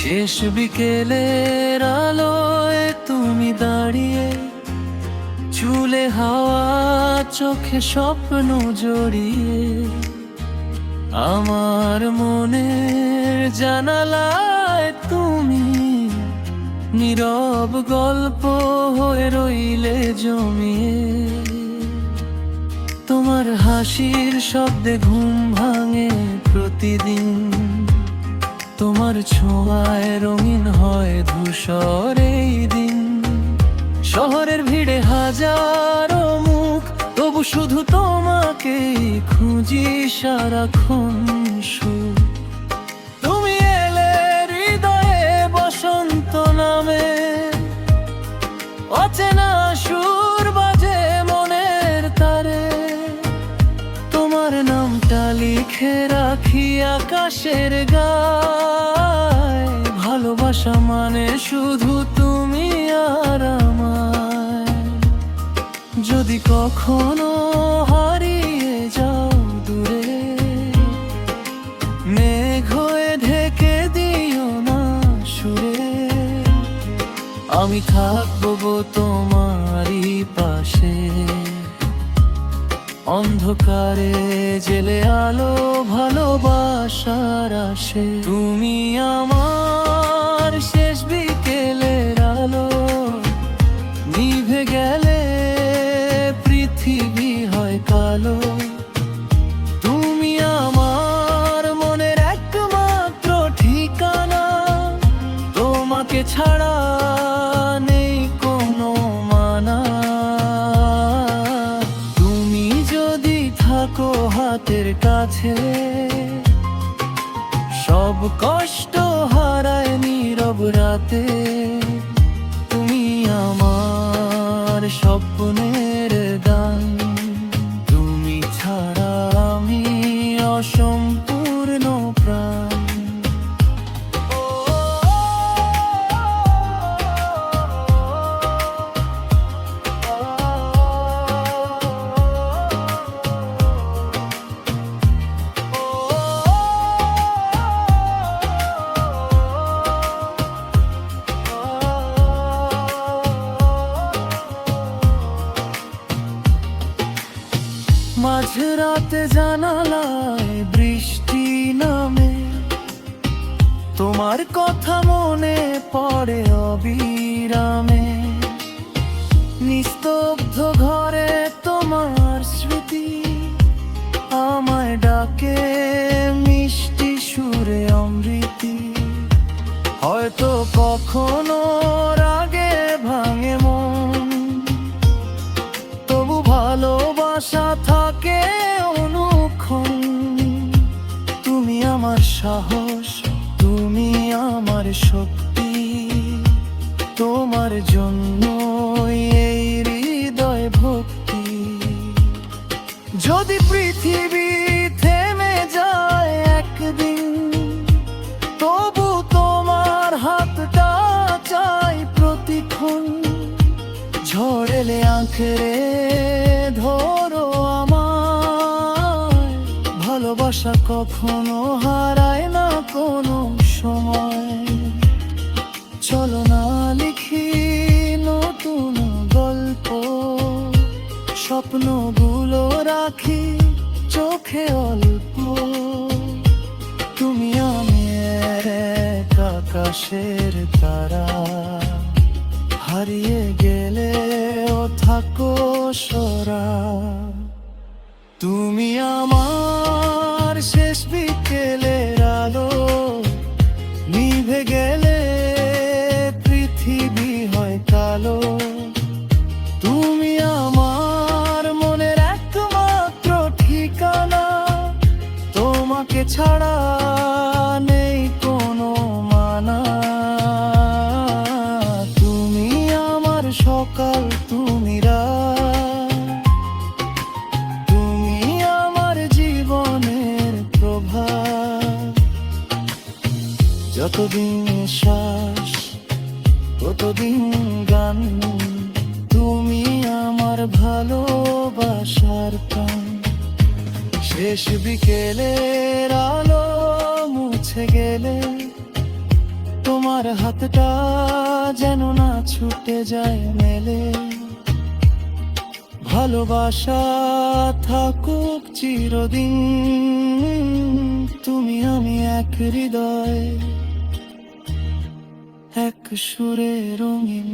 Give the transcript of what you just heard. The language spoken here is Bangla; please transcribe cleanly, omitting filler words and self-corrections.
শেষ বিকেলের আলোয় তুমি দাঁড়িয়ে, চুলে হাওয়া, চোখে স্বপ্ন জড়িয়ে, আমার মনের জানালায় তুমি নীরব গল্প হয়ে রইলে জমিয়ে। তোমার হাসির শব্দে ঘুম ভাঙে প্রতিদিন, তোমার ছোঁয়ায় রঙিন হয় ধূসর এই দিন। শহরের ভিড়ে হাজারো মুখ, তবু শুধু তোমাকেই খুঁজি সারাক্ষণ সুখ। তুমি এলে হৃদয়ে বসন্ত নামে, অচেনা সুর বাজে মনের তারে। তোমার নামটা লিখে রাখি আকাশের গায়, ভালোবাসা মানে শুধু তুমি আর আমায়। যদি কখনো হারিয়ে যাও দূরে, মেঘ হয়ে ঢেকে দিও না সুরে। আমি থাকবো গো তোমারই পাশে, অন্ধকারে জেলে আলো ভালোবাসার আসে। তুমি আমার শেষ বিকেলের আলো, নিভে গেলে পৃথিবী হয় কালো। তুমি আমার মনের একমাত্র ঠিকানা, তোমাকে ছাড়া নেই কোনো মানা। তুমি যদি থাকো হাতের কাছে, সব কষ্ট হারায় নীরব রাতে। তুমি আমার স্বপ্নের গান, তুমি ছাড়া আমি অসম্পূর্ণ প্রাণ। মাঝরাতে জানালায় বৃষ্টি নামে, তোমার কথা মনে পড়ে অবিরামে। নিস্তব্ধ ঘরে তোমার স্মৃতি আমায় ডাকে মিষ্টি সুরে অমৃতি। হয়তো কখনো রাগে ভাঙে মন, তবু ভালোবাসা থাকে অনুক্ষণ। তুমি আমার সাহস, তুমি আমার শক্তি, তোমার জন্য এই হৃদয় ভক্তি। যদি পৃথিবী থেমে যায় একদিন, তবু তোমার হাতটা চাই প্রতিক্ষণ। ঝড় এলে আঁকড়ে ধরো আমায়, ভালোবাসা কখনো হারায় না কোনো সময়। চলো না লিখি নতুন গল্প, স্বপ্নগুলো রাখি চোখে অল্প। তুমি আমি এক আকাশের তারা, হারিয়ে গেলে ও থাকো সরা। তুমি আমার শেষ বিকেলের আলো, নিভে গেলে পৃথিবী হয় কালো। তুমি আমার মনের একমাত্র ঠিকানা, তোমাকে ছাড়া নেই কোনো মানা। তুমি আমার সকাল, তুমি রাত, তুমি আমার জীবনের প্রভাত। যতদিন শ্বাস ততদিন গান, তুমি আমার ভালোবাসার প্রাণ। শেষ বিকেলের আলো মুছে গেলে তোমার হাতটা যেন না ছুটে যায় মেলে, ভালোবাসা থাকুক চিরদিন, তুমি আমি এক হৃদয়, এক সুরে রঙিন।